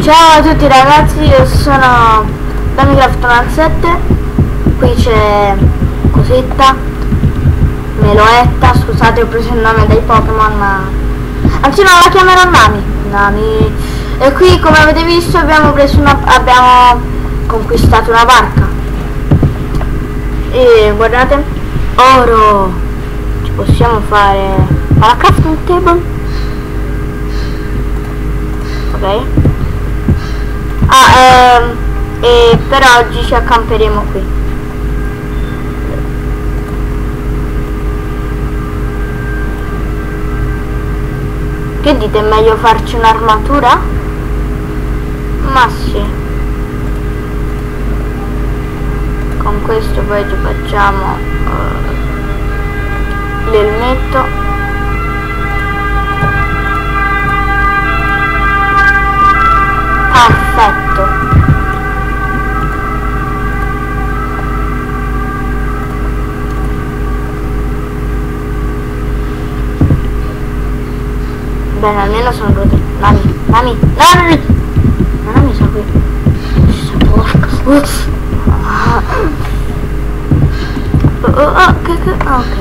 Ciao a tutti ragazzi, io sono DamiCraft97. Qui c'è Cosetta, Meloetta, scusate ho preso il nome dei Pokémon, ma anzi no, la chiamerò Nami. E qui come avete visto abbiamo conquistato una barca. E guardate, oro, ci possiamo fare la crafting table. Ok. E per oggi ci accamperemo qui. Che dite, è meglio farci un'armatura? Ma sì. Con questo poi ci facciamo l'elmetto. Perfetto. Bene, almeno sono protetto. Nami sa qui. Porca. Ok.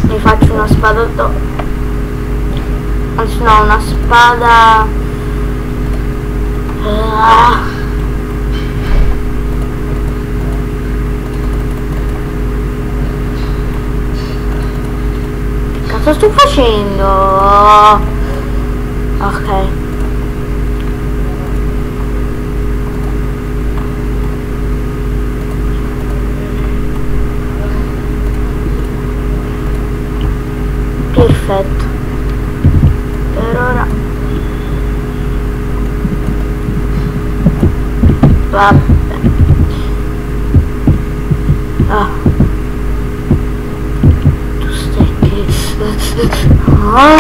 Mi faccio una spada anzi no, una spada che cazzo sto facendo? Ok, perfetto. Per ora vabbè. Tu stai che spegniamo la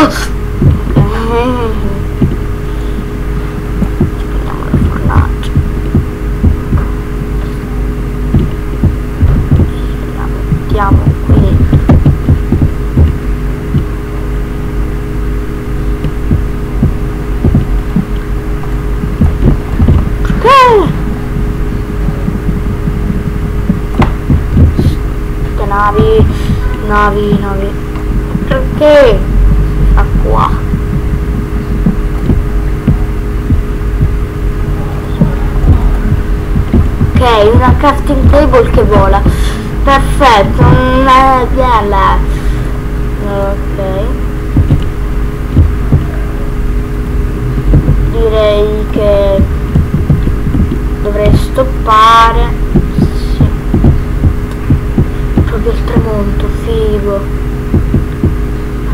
fornace, la mettiamo qui dentro. Navi, perché sta qua? Ok, una crafting table che vola, perfetto, bella. Ok, direi che dovrei stoppare. Il tramonto, figo. Ma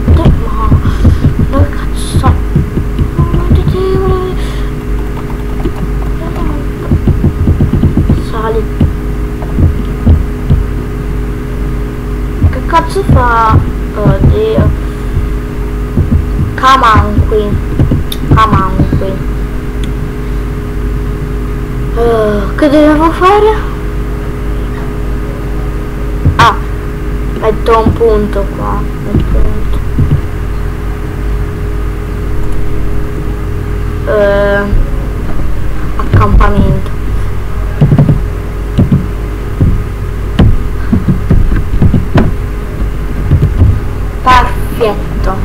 dove cazzo? Sali. Che cazzo fa? Oddio. Come on qui. Che devo fare? Metto un punto qua, accampamento. Perfetto.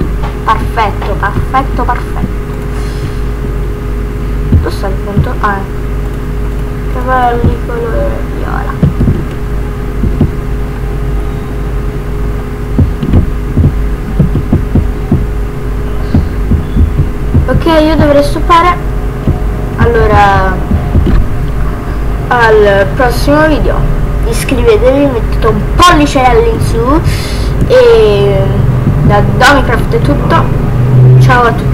Dove sta il punto? Che belli colore viola. Ok, io dovrei stoppare. Allora, al prossimo video iscrivetevi, mettete un pollice all'insù e da DamiCraft è tutto. Ciao a tutti.